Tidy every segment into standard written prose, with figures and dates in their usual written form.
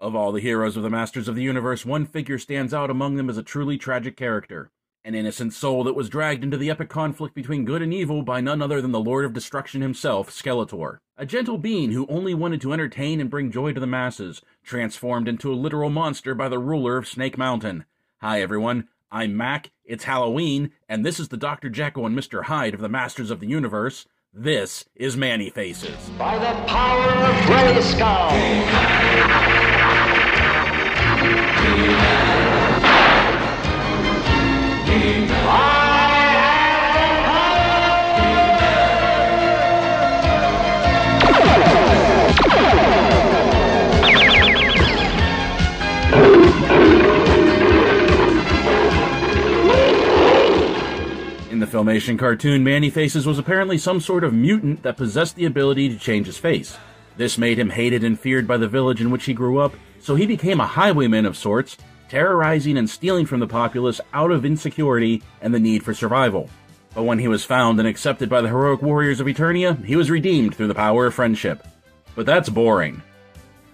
Of all the heroes of the Masters of the Universe, one figure stands out among them as a truly tragic character. An innocent soul that was dragged into the epic conflict between good and evil by none other than the Lord of Destruction himself, Skeletor. A gentle being who only wanted to entertain and bring joy to the masses, transformed into a literal monster by the ruler of Snake Mountain. Hi everyone, I'm Mac, it's Halloween, and this is the Dr. Jekyll and Mr. Hyde of the Masters of the Universe. This is Man-E-Faces. By the power of Grayskull! In the Filmation cartoon, Man-E-Faces was apparently some sort of mutant that possessed the ability to change his face. This made him hated and feared by the village in which he grew up, so he became a highwayman of sorts, terrorizing and stealing from the populace out of insecurity and the need for survival. But when he was found and accepted by the heroic warriors of Eternia, he was redeemed through the power of friendship. But that's boring.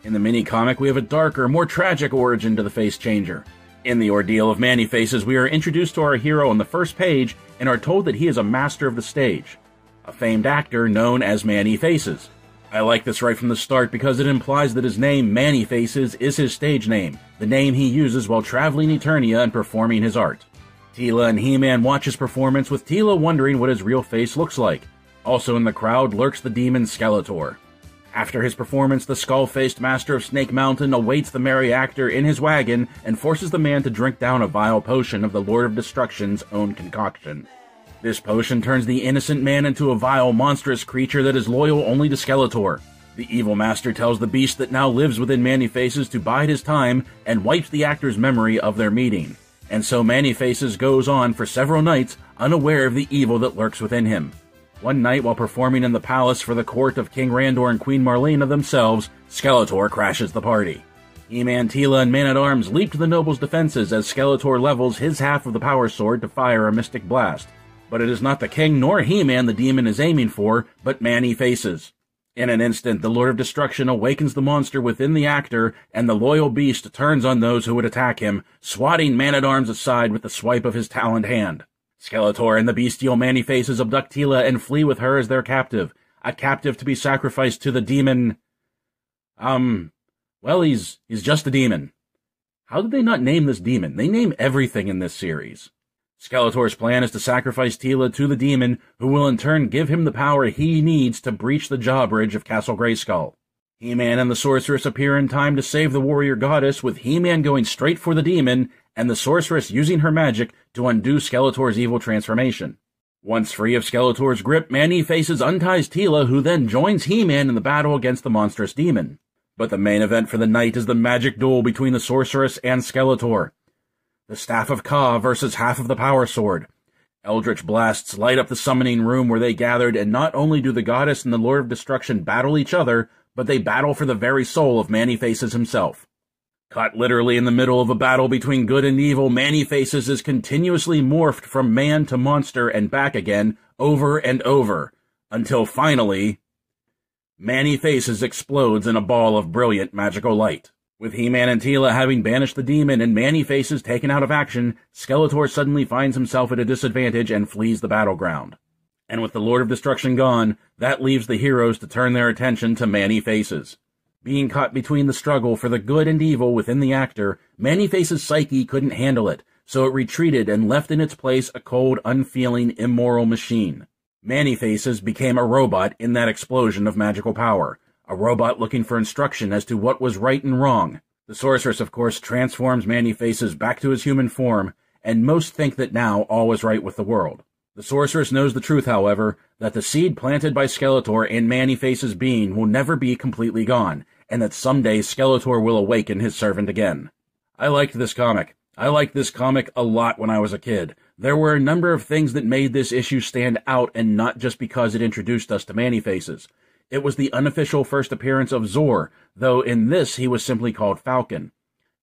In the mini-comic, we have a darker, more tragic origin to the face changer. In the ordeal of Man-E-Faces, we are introduced to our hero on the first page and are told that he is a master of the stage, a famed actor known as Man-E-Faces. I like this right from the start because it implies that his name, Man-E-Faces, is his stage name, the name he uses while traveling Eternia and performing his art. Teela and He-Man watch his performance, with Teela wondering what his real face looks like. Also in the crowd lurks the demon Skeletor. After his performance, the skull-faced master of Snake Mountain awaits the merry actor in his wagon and forces the man to drink down a vile potion of the Lord of Destruction's own concoction. This potion turns the innocent man into a vile, monstrous creature that is loyal only to Skeletor. The evil master tells the beast that now lives within Man-E-Faces to bide his time and wipes the actor's memory of their meeting. And so Man-E-Faces goes on for several nights unaware of the evil that lurks within him. One night, while performing in the palace for the court of King Randor and Queen Marlena themselves, Skeletor crashes the party. He-Man, Teela, and Man-at-Arms leap to the noble's defenses as Skeletor levels his half of the power sword to fire a mystic blast. But it is not the king nor He-Man the demon is aiming for, but Man-E-Faces. In an instant, the Lord of Destruction awakens the monster within the actor, and the loyal beast turns on those who would attack him, swatting Man-at-Arms aside with the swipe of his taloned hand. Skeletor and the bestial Man-E-Faces abduct Teela and flee with her as their captive, a captive to be sacrificed to the demon. Well, he's just a demon. How did they not name this demon? They name everything in this series. Skeletor's plan is to sacrifice Teela to the demon, who will in turn give him the power he needs to breach the drawbridge of Castle Grayskull. He-Man and the Sorceress appear in time to save the warrior goddess, with He-Man going straight for the demon, and the Sorceress using her magic to undo Skeletor's evil transformation. Once free of Skeletor's grip, Man-E-Faces unties Teela, who then joins He-Man in the battle against the monstrous demon. But the main event for the night is the magic duel between the Sorceress and Skeletor. The Staff of Ka versus half of the Power Sword. Eldritch blasts light up the summoning room where they gathered, and not only do the goddess and the Lord of Destruction battle each other, but they battle for the very soul of Man-E-Faces himself. Caught literally in the middle of a battle between good and evil, Man-E-Faces is continuously morphed from man to monster and back again, over and over, until finally, Man-E-Faces explodes in a ball of brilliant magical light. With He-Man and Teela having banished the demon and Man-E-Faces taken out of action, Skeletor suddenly finds himself at a disadvantage and flees the battleground. And with the Lord of Destruction gone, that leaves the heroes to turn their attention to Man-E-Faces. Being caught between the struggle for the good and evil within the actor, Man-E-Faces' psyche couldn't handle it, so it retreated and left in its place a cold, unfeeling, immoral machine. Man-E-Faces became a robot in that explosion of magical power, a robot looking for instruction as to what was right and wrong. The Sorceress, of course, transforms Man-E-Faces back to his human form, and most think that now all is right with the world. The Sorceress knows the truth, however, that the seed planted by Skeletor in Man-E-Faces' being will never be completely gone, and that someday Skeletor will awaken his servant again. I liked this comic. I liked this comic a lot when I was a kid. There were a number of things that made this issue stand out, and not just because it introduced us to Man-E-Faces. It was the unofficial first appearance of Zor, though in this he was simply called Falcon.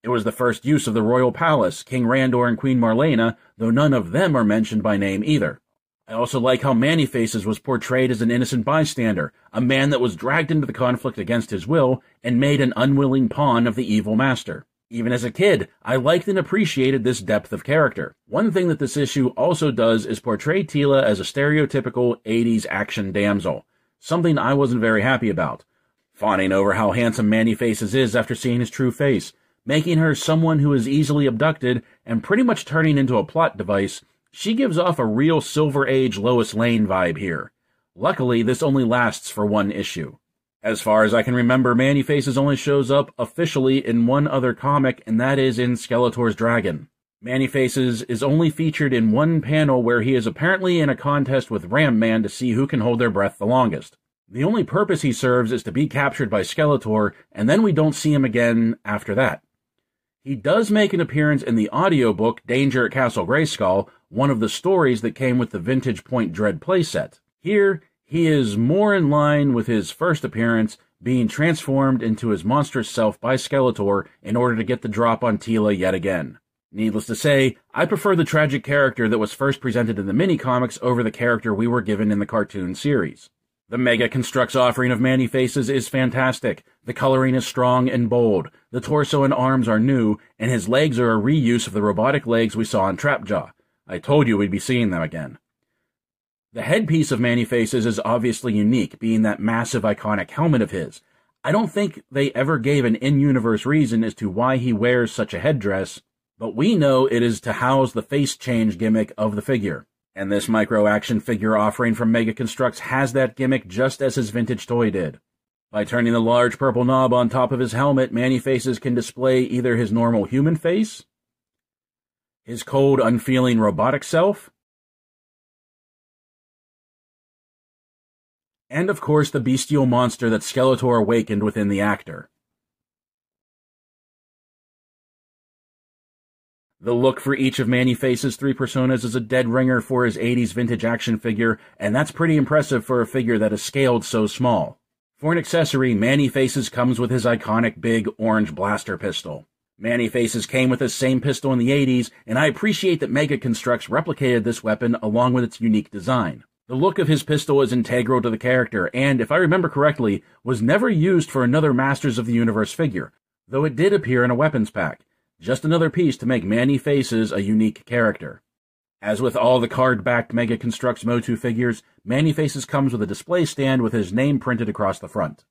It was the first use of the royal palace, King Randor and Queen Marlena, though none of them are mentioned by name either. I also like how Man-E-Faces was portrayed as an innocent bystander, a man that was dragged into the conflict against his will and made an unwilling pawn of the evil master. Even as a kid, I liked and appreciated this depth of character. One thing that this issue also does is portray Teela as a stereotypical 80s action damsel, something I wasn't very happy about. Fawning over how handsome Man-E-Faces is after seeing his true face, making her someone who is easily abducted and pretty much turning into a plot device, she gives off a real Silver Age Lois Lane vibe here. Luckily, this only lasts for one issue. As far as I can remember, Man-E-Faces only shows up officially in one other comic, and that is in Skeletor's Dragon. Man-E-Faces is only featured in one panel where he is apparently in a contest with Ram Man to see who can hold their breath the longest. The only purpose he serves is to be captured by Skeletor, and then we don't see him again after that. He does make an appearance in the audiobook Danger at Castle Grayskull, one of the stories that came with the Vintage Point Dread playset. Here, he is more in line with his first appearance, being transformed into his monstrous self by Skeletor in order to get the drop on Teela yet again. Needless to say, I prefer the tragic character that was first presented in the mini-comics over the character we were given in the cartoon series. The Mega Construx offering of Man-E-Faces is fantastic. The coloring is strong and bold, the torso and arms are new, and his legs are a reuse of the robotic legs we saw in Trapjaw. I told you we'd be seeing them again. The headpiece of Man-E-Faces is obviously unique, being that massive iconic helmet of his. I don't think they ever gave an in-universe reason as to why he wears such a headdress, but we know it is to house the face change gimmick of the figure. And this micro-action figure offering from Mega Construx has that gimmick just as his vintage toy did. By turning the large purple knob on top of his helmet, Man-E-Faces can display either his normal human face, his cold, unfeeling robotic self, and of course the bestial monster that Skeletor awakened within the actor. The look for each of Man-E-Faces' three personas is a dead ringer for his 80s vintage action figure, and that's pretty impressive for a figure that is scaled so small. For an accessory, Man-E-Faces comes with his iconic big orange blaster pistol. Man-E-Faces came with this same pistol in the 80s, and I appreciate that Mega Construx replicated this weapon along with its unique design. The look of his pistol is integral to the character, and, if I remember correctly, was never used for another Masters of the Universe figure, though it did appear in a weapons pack. Just another piece to make Man-E-Faces a unique character. As with all the card-backed Mega Construx Motu figures, Man-E-Faces comes with a display stand with his name printed across the front.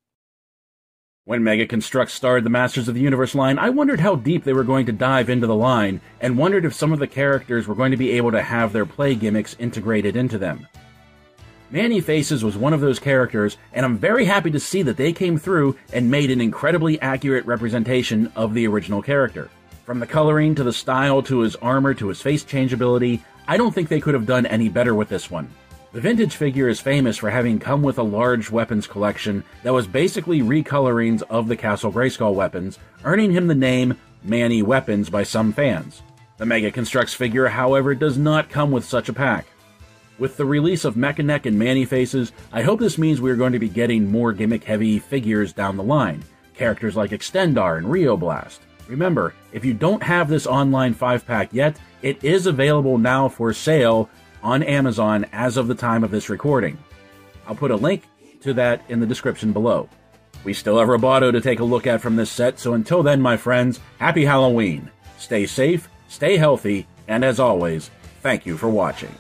When Mega Construx started the Masters of the Universe line, I wondered how deep they were going to dive into the line, and wondered if some of the characters were going to be able to have their play gimmicks integrated into them. Man-E-Faces was one of those characters, and I'm very happy to see that they came through and made an incredibly accurate representation of the original character. From the coloring to the style to his armor to his face changeability, I don't think they could have done any better with this one. The vintage figure is famous for having come with a large weapons collection that was basically recolorings of the Castle Grayskull weapons, earning him the name Man-E Weapons by some fans. The Mega Construx figure, however, does not come with such a pack. With the release of Mechanic and Man-E-Faces, I hope this means we are going to be getting more gimmick-heavy figures down the line, characters like Extendar and Rio Blast. Remember, if you don't have this online 5-pack yet, it is available now for sale on Amazon as of the time of this recording. I'll put a link to that in the description below. We still have Roboto to take a look at from this set, so until then, my friends, happy Halloween. Stay safe, stay healthy, and as always, thank you for watching.